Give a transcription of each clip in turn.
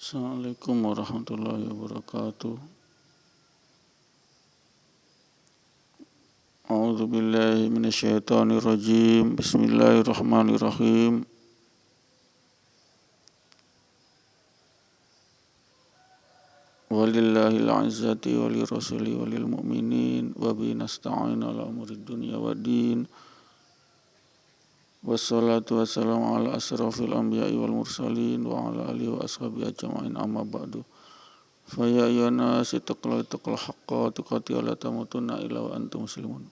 Assalamualaikum warahmatullahi wabarakatuh. A'udzu billahi minasyaitonir rajim. Bismillahirrahmanirrahim. Walillahil 'izzati walirrasuli walil mu'minin wa bi nasta'in ala umurid dunya waddin. Wassalatu wassalamu ala asrafil anbiya'i wal mursalin wa ala alihi wa ashabihi ajma'in amma ba'du. Fa ya ayyuhan nas ittaqullaha haqqa tuqatih wa la tamutunna illa wa antum muslimun.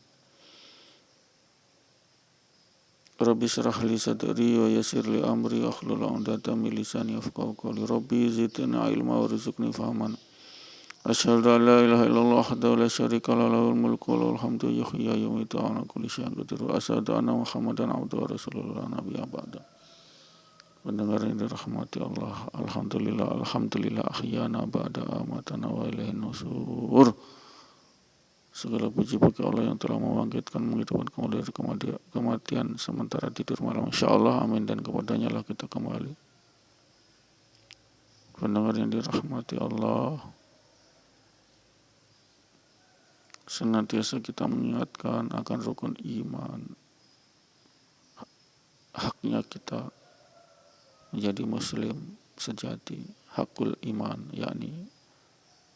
Rabbi syrah li sadri wa yassir li amri wa hlul 'uqdatam min lisani yafqahu qawli. Rabbi zidni ilma warzuqni fahman. Asyhadu an la ilaha illallah wahdahu la syarika lahu lahul mulku wa lahul hamdu yuhyi wa yumiitu wa ala kulli syai'in qadir. Asyhadu anna Muhammadan abduhu wa rasuluhu la nabiyya ba'da. Pendengar yang dirahmati Allah, alhamdulillah ahyana ba'da amatana wa ilaihin nusur. Segala puji bagi Allah yang telah membangkitkan, menghidupkan kamu dari kematian sementara tidur malam. InsyaAllah, amin, dan kepadanya lah kita kembali. Pendengar yang dirahmati Allah, senantiasa kita mengingatkan akan rukun iman, haknya kita menjadi muslim sejati, hakul iman, yakni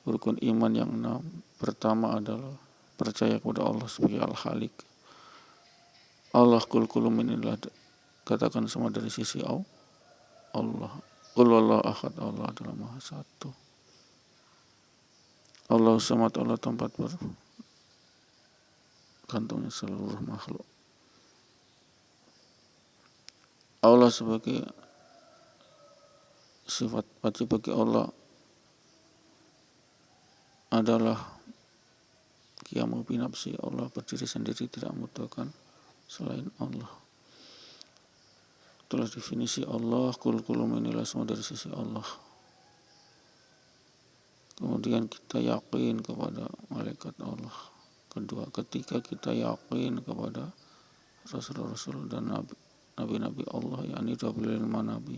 rukun iman yang 6. Pertama adalah percaya kepada Allah sebagai Al-Khaliq. Allah kul inilah katakan semua dari sisi Allah. Qul wallahu ahad, Allah adalah Maha Satu. Allah samad, Allah tempat berkantungnya seluruh makhluk. Allah sebagai sifat wajib bagi Allah adalah qiyamu binafsi. Allah berdiri sendiri, tidak membutuhkan selain Allah. Itulah definisi Allah. Kul inilah semua dari sisi Allah. Kemudian kita yakin kepada malaikat Allah. Kedua, ketika kita yakin kepada Rasul-Rasul dan Nabi-Nabi Allah, yakni 25 Nabi.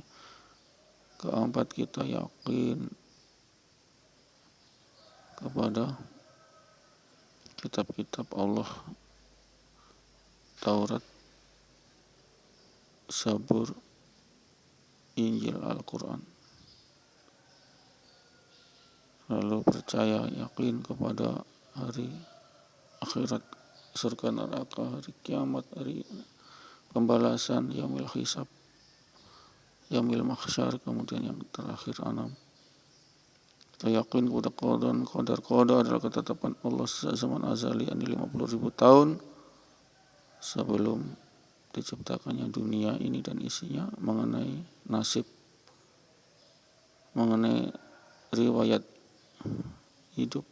Keempat, kita yakin kepada kitab-kitab Allah, Taurat, Zabur, Injil, Al-Quran. Lalu percaya, yakin kepada hari akhirat, surga neraka, hari kiamat, hari pembalasan, yaumil hisab, yaumil mahsyar, kemudian yang terakhir 6. Kita yakin kepada qada dan qadar. Qada adalah ketetapan Allah zaman azali, 50.000 tahun sebelum diciptakannya dunia ini dan isinya, mengenai nasib, mengenai riwayat hidup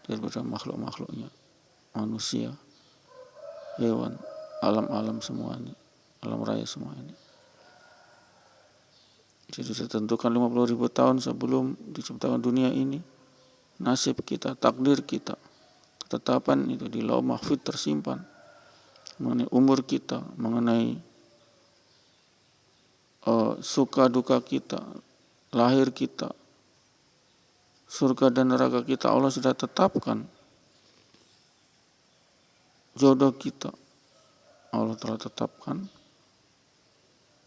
daripada makhluk-makhluknya, manusia, hewan, alam-alam semua ini, alam raya semua ini. Jadi ditentukan 50.000 tahun sebelum diciptakan dunia ini, nasib kita, takdir kita, ketetapan itu di lauh mahfuz tersimpan, mengenai umur kita, mengenai suka duka kita, lahir kita, surga dan neraka kita, Allah sudah tetapkan. Jodoh kita, Allah telah tetapkan.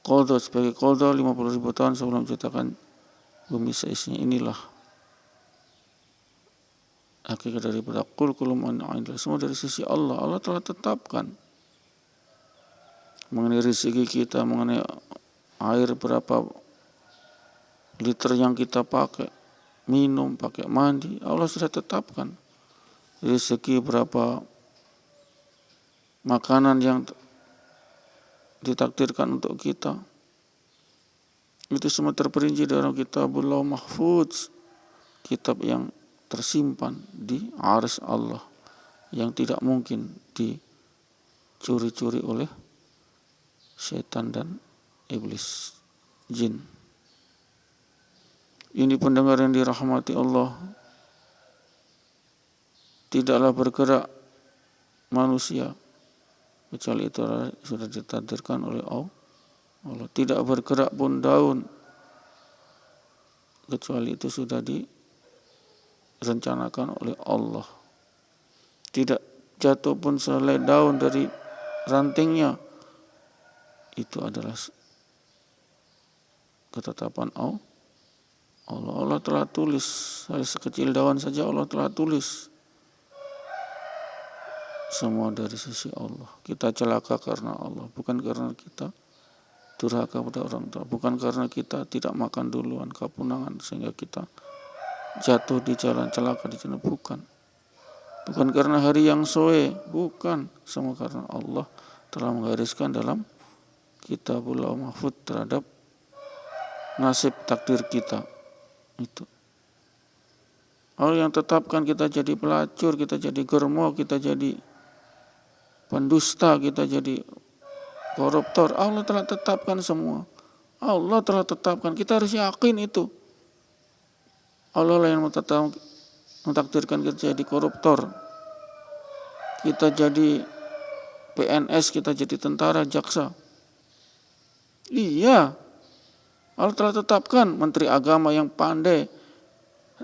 Qadha sebagai qadha 50.000 tahun sebelum menciptakan bumi seisinya. Inilah hakikat daripada qul man 'indallah, semua dari sisi Allah. Allah telah tetapkan mengenai rezeki kita, mengenai air berapa liter yang kita pakai minum, pakai mandi, Allah sudah tetapkan. Rezeki berapa makanan yang ditakdirkan untuk kita, itu semua terperinci dalam kitabul lauh mahfuz, kitab yang tersimpan di arsy Allah, yang tidak mungkin dicuri-curi oleh setan dan iblis, jin. Ini pendengar yang dirahmati Allah, tidaklah bergerak manusia kecuali itu sudah ditakdirkan oleh Allah. Tidak bergerak pun daun kecuali itu sudah direncanakan oleh Allah. Tidak jatuh pun sehelai daun dari rantingnya, itu adalah ketetapan Allah. Allah telah tulis, sekecil daun saja Allah telah tulis. Semua dari sisi Allah. Kita celaka karena Allah, bukan karena kita durhaka pada orang tua, bukan karena kita tidak makan duluan, kepunangan sehingga kita jatuh di jalan, celaka di jalan, bukan. Bukan karena hari yang soe, bukan. Semua karena Allah telah menggariskan dalam Kitabul Lauh Mahfuz terhadap nasib takdir kita. Itu Allah yang tetapkan kita jadi pelacur, kita jadi germo, kita jadi pendusta, kita jadi koruptor. Allah telah tetapkan semua. Allah telah tetapkan. Kita harus yakin itu. Allah lah yang mentakdirkan kita jadi koruptor. Kita jadi PNS, kita jadi tentara, jaksa. Iya. Allah telah tetapkan menteri agama yang pandai,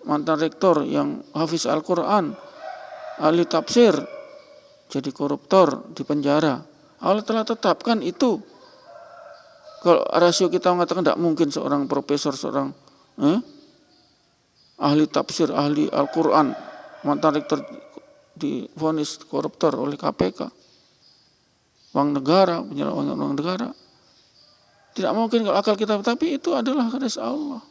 mantan rektor yang hafiz Al-Quran, ahli tafsir, jadi koruptor di penjara. Allah telah tetapkan itu. Kalau rasio kita mengatakan tidak mungkin seorang profesor, seorang ahli tafsir, ahli Al-Quran, mantan rektor divonis koruptor oleh KPK, uang negara, penyalahgunaan uang negara. Tidak mungkin kalau akal kita, tapi itu adalah garis Allah.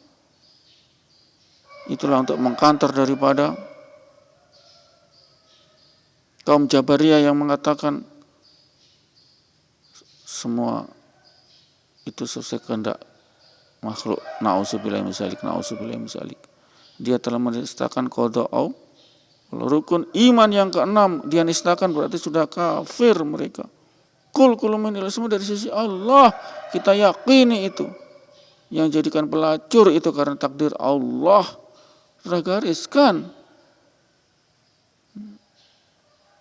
Itulah untuk mengkantor daripada kaum Jabariyah yang mengatakan semua itu sesuai kehendak makhluk. Na'udzubillah misalik, na'udzubillah misalik. Dia telah menistakan qada Allah. Kalau rukun iman yang keenam dia nistakan, berarti sudah kafir mereka. Kul min illah, semua dari sisi Allah. Kita yakini itu. Yang jadikan pelacur itu karena takdir Allah. Sudah gariskan.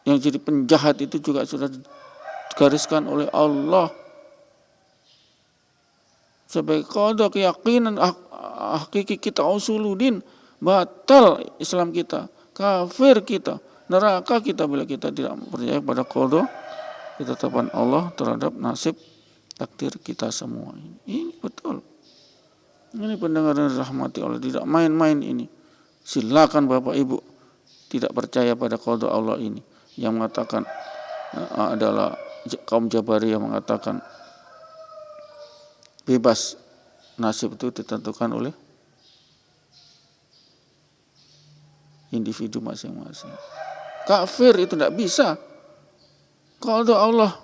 Yang jadi penjahat itu juga sudah digariskan oleh Allah. Sebagai qada keyakinan hakiki kita, usuluddin, batal Islam kita, kafir kita, neraka kita bila kita tidak percaya pada qada ketetapan Allah terhadap nasib takdir kita semua. Ini betul. Ini pendengar yang dirahmati Allah, tidak main-main ini. Silakan Bapak Ibu tidak percaya pada qada Allah ini, yang mengatakan adalah kaum Jabariyah yang mengatakan bebas, nasib itu ditentukan oleh individu masing-masing. Kafir itu tidak bisa. Qada Allah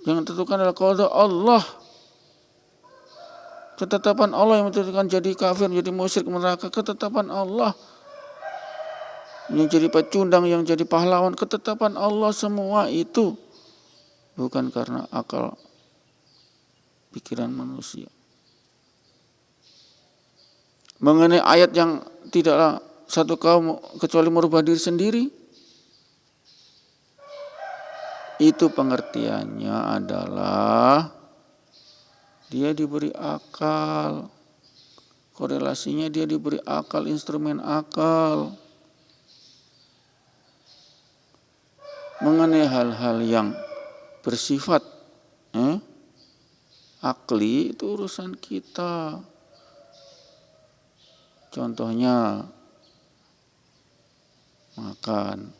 yang tentukan adalah qada Allah. Ketetapan Allah yang menentukan jadi kafir, jadi musyrik, neraka. Ketetapan Allah yang jadi pecundang, yang jadi pahlawan. Ketetapan Allah semua itu. Bukan karena akal pikiran manusia. Mengenai ayat yang tidaklah satu kaum kecuali merubah diri sendiri, itu pengertiannya adalah dia diberi akal. Korelasinya dia diberi akal, instrumen akal. Mengenai hal-hal yang bersifat akli, itu urusan kita. Contohnya makan.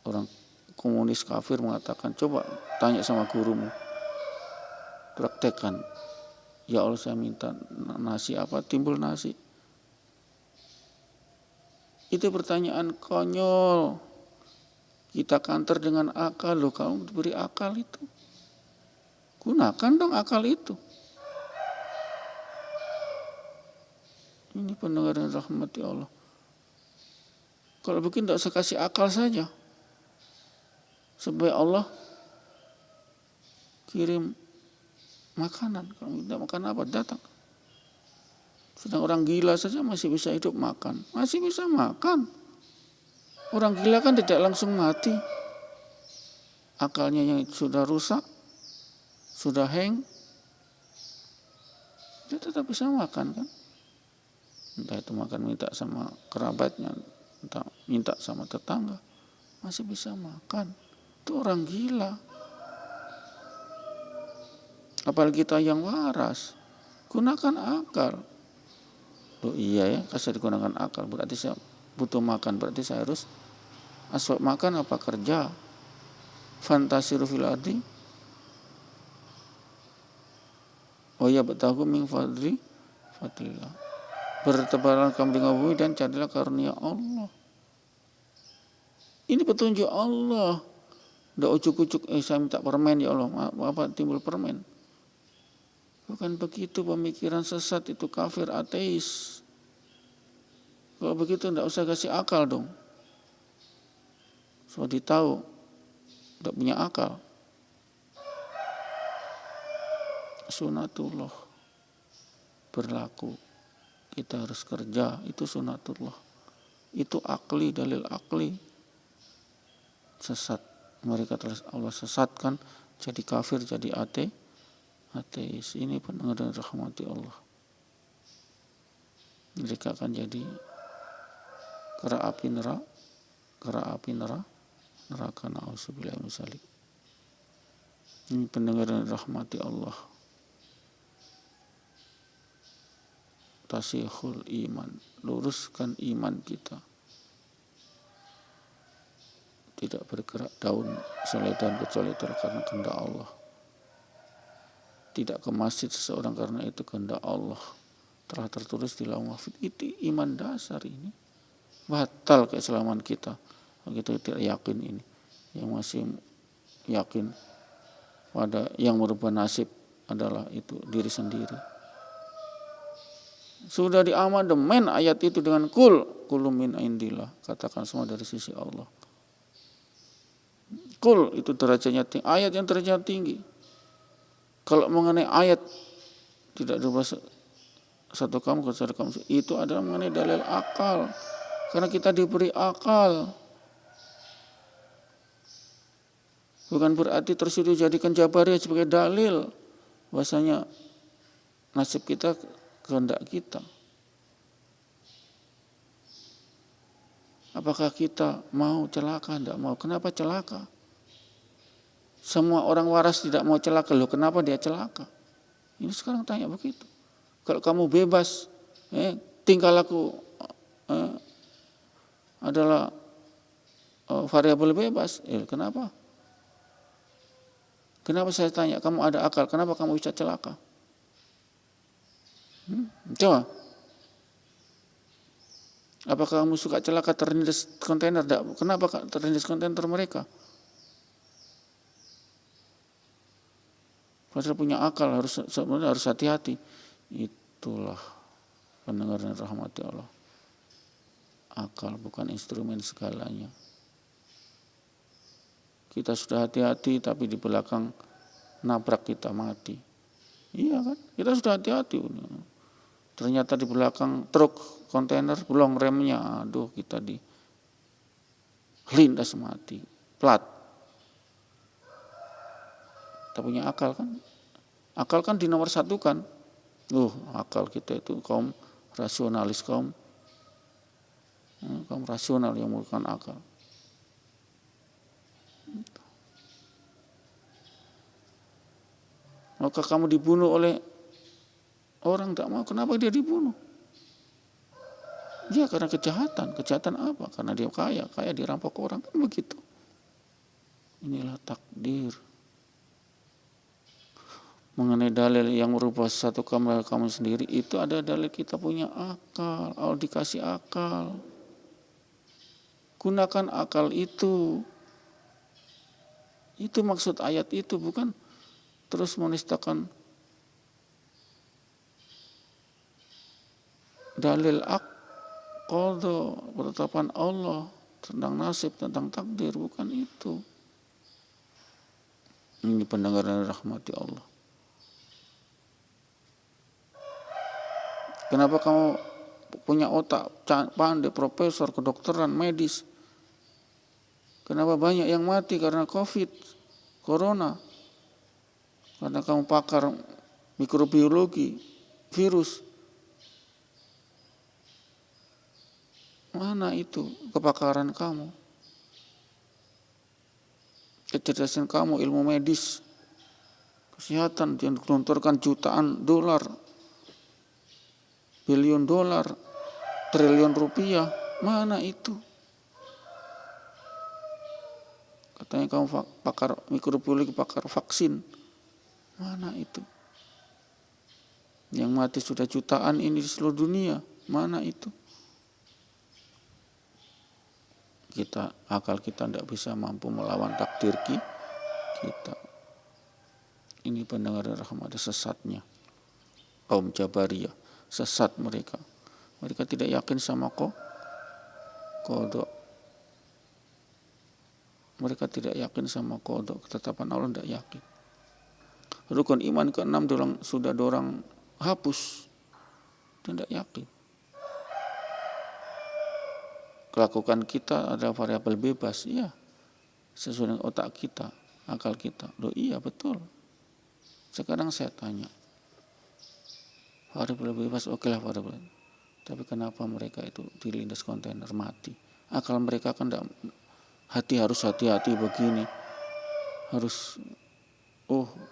Orang komunis kafir mengatakan, coba tanya sama gurumu, praktekkan. Ya Allah, saya minta nasi apa, timbul nasi. Itu pertanyaan konyol. Kita kantor dengan akal. Loh, kamu diberi akal itu, gunakan dong akal itu. Ini pendengar yang rahmati Allah. Kalau begini tidak usah kasih akal saja, supaya Allah kirim makanan. Kalau tidak makan apa, datang. Sedang orang gila saja masih bisa hidup makan, masih bisa makan. Orang gila kan tidak langsung mati. Akalnya yang sudah rusak, sudah hang, dia tetap bisa makan kan. Entah itu makan minta sama kerabatnya, entah minta sama tetangga, masih bisa makan. Itu orang gila. Apalagi kita yang waras, gunakan akal. Loh iya ya, kasih digunakan akal, berarti saya butuh makan, berarti saya harus aswab makan apa kerja. Fantasiru fil ardi, oh ya betahu min fadlillah. Bertebaran kamu di bumi dan carilah karunia Allah. Ini petunjuk Allah. Udah ucuk-ucuk, saya minta permen ya Allah, apa timbul permen. Bukan begitu, pemikiran sesat itu, kafir, ateis. Kalau begitu enggak usah kasih akal dong. So ditahu, enggak punya akal. Sunatullah berlaku. Kita harus kerja, itu sunatullah. Itu akli, dalil akli. Sesat. Mereka telah Allah sesatkan, jadi kafir, jadi ateis. Ini pendengar dan rahmati Allah. Mereka akan jadi kera api neraka, na'udzubillah min dzalik. Ini pendengar dan rahmati Allah. Tasihul iman, luruskan iman kita. Tidak bergerak daun selai daun kecuali itu karena kehendak Allah. Tidak ke masjid seseorang karena itu kehendak Allah. Telah tertulis di lauh mahfuz. Itu iman dasar ini. Batal keislaman kita. Kita tidak yakin ini. Yang masih yakin pada yang merubah nasib adalah itu diri sendiri. Sudah diamandemen ayat itu dengan kullu min indillah, katakan semua dari sisi Allah. Kul itu derajatnya tinggi, ayat yang derajatnya tinggi. Kalau mengenai ayat tidak berubah satu kamu ke satu kamu, itu adalah mengenai dalil akal. Karena kita diberi akal. Bukan berarti terus itu jadikan Jabariyah sebagai dalil bahwasanya nasib kita kehendak kita. Apakah kita mau celaka? Tidak mau. Kenapa celaka? Semua orang waras tidak mau celaka. Loh, kenapa dia celaka? Ini sekarang tanya begitu. Kalau kamu bebas, tingkah laku adalah variabel bebas. Kenapa? Kenapa saya tanya? Kamu ada akal. Kenapa kamu bisa celaka? Coba. Apakah kamu suka celaka terlindas kontainer? Kenapa terlindas kontainer mereka? Padahal punya akal, harus hati-hati. Itulah pendengar dan rahmati Allah. Akal bukan instrumen segalanya. Kita sudah hati-hati tapi di belakang nabrak kita mati. Iya kan? Kita sudah hati-hati. Ternyata di belakang truk kontainer belum remnya, aduh kita lindas mati, plat. Kita punya akal kan? Akal kan dinomor satu kan? Akal kita itu kaum rasionalis, kaum rasional yang menggunakan akal. Maka kamu dibunuh oleh orang tak mau, kenapa dia dibunuh? Ya karena kejahatan. Kejahatan apa? Karena dia kaya dirampok orang, kan begitu. Inilah takdir. Mengenai dalil yang merubah satu kamu sendiri, itu ada dalil kita punya akal. Allah dikasih akal. Gunakan akal itu. Itu maksud ayat itu, bukan terus menistakan dalil qadha, penetapan Allah tentang nasib, tentang takdir, bukan itu. Ini pendengar dan rahmati Allah. Kenapa kamu punya otak pandai, profesor, kedokteran, medis? Kenapa banyak yang mati karena COVID, corona? Karena kamu pakar mikrobiologi, virus. Mana itu kepakaran kamu, kecerdasan kamu, ilmu medis, kesehatan yang digelontorkan jutaan dolar, bilion dolar, triliun rupiah, mana itu? Katanya kamu pakar mikrobiologi, pakar vaksin, mana itu? Yang mati sudah jutaan ini di seluruh dunia, mana itu? Akal kita tidak bisa mampu melawan takdir kita. Ini pendengar rahmat, sesatnya kaum Jabariyah, sesat mereka. Mereka tidak yakin sama qada. Mereka tidak yakin sama qada, ketetapan Allah tidak yakin. Rukun iman ke-6 sudah dorang hapus, tidak yakin. Kelakukan kita adalah variabel bebas, iya, sesuai dengan otak kita, akal kita. Loh iya betul. Sekarang saya tanya, variabel bebas oke lah variabel, tapi kenapa mereka itu dilindas kontainer mati? Akal mereka kan tidak, harus hati-hati begini, harus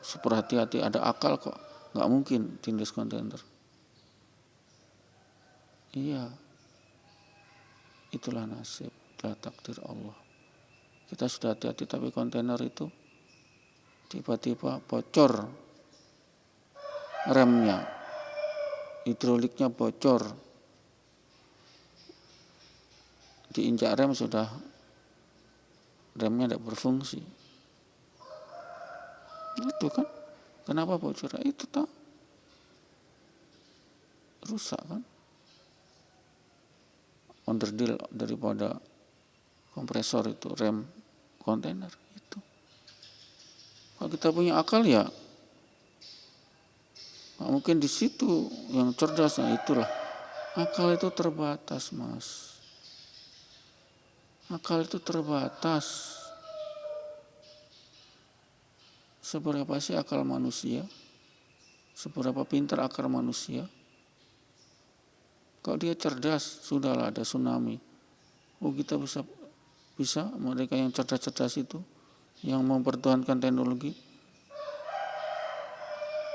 super hati-hati, ada akal kok, nggak mungkin dilindas kontainer. Iya, itulah nasib, itulah takdir Allah. Kita sudah hati-hati tapi kontainer itu tiba-tiba bocor remnya, hidroliknya bocor, diinjak rem sudah remnya tidak berfungsi. Itu kan kenapa bocor? Itu rusak kan, onderdil daripada kompresor itu rem kontainer itu. Kalau kita punya akal ya mungkin di situ yang cerdas. Nah itulah akal itu terbatas, Mas. Akal itu terbatas. Seberapa sih akal manusia? Seberapa pintar akal manusia? Kalau dia cerdas, sudahlah ada tsunami. Kita bisa mereka yang cerdas-cerdas itu, yang mempertahankan teknologi,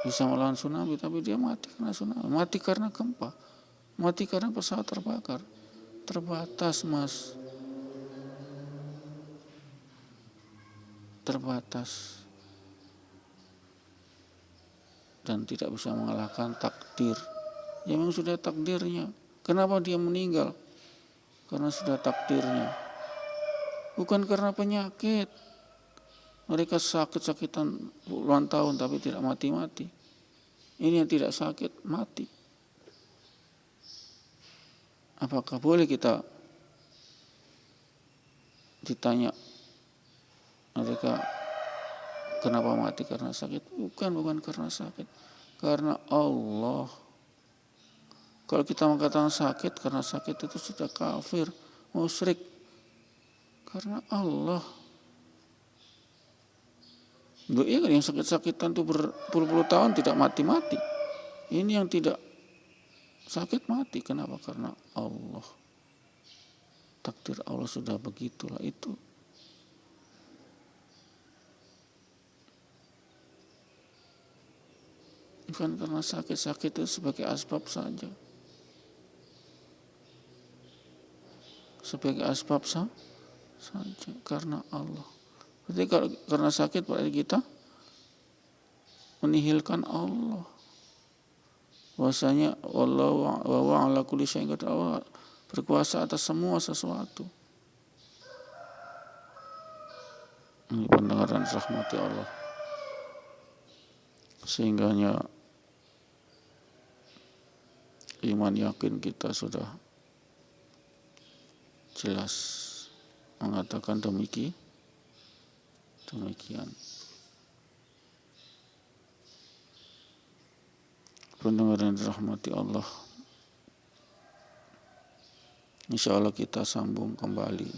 bisa melawan tsunami, tapi dia mati karena tsunami, mati karena gempa, mati karena pesawat terbakar. Terbatas, Mas. Terbatas. Dan tidak bisa mengalahkan takdir. Ya memang sudah takdirnya. Kenapa dia meninggal? Karena sudah takdirnya. Bukan karena penyakit. Mereka sakit-sakitan puluhan tahun tapi tidak mati-mati. Ini yang tidak sakit, mati. Apakah boleh kita ditanya mereka kenapa mati karena sakit? Bukan karena sakit. Karena Allah. Kalau kita mengatakan sakit karena sakit itu sudah kafir, musyrik. Karena Allah. Iya kan yang sakit-sakitan itu berpuluh-puluh tahun tidak mati-mati. Ini yang tidak sakit mati. Kenapa? Karena Allah. Takdir Allah sudah begitulah itu. Bukan karena sakit itu sebagai asbab saja. Sebagai asbab saja karena Allah. Berarti kalau karena sakit berarti kita menihilkan Allah. Bahwasanya Allah wa ala kulli syai'in qadir, Allah berkuasa atas semua sesuatu. Ini pendengaran rahmati Allah. Sehingganya iman yakin kita sudah jelas mengatakan demikian. Pendengar yang dirahmati Allah, insya Allah kita sambung kembali.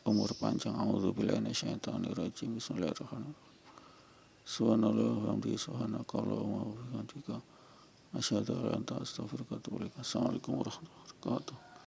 Umur panjang. A'udzubillahi minasyaitonirrajim. Bismillahirrahmanirrahim. Subhanallah wa bihamdihi subhanakallahumma wa bihamdika Asyhadu an la ilaha illa anta astaghfiruka wa atubu ilaik. Assalamualaikum warahmatullahi wabarakatuh.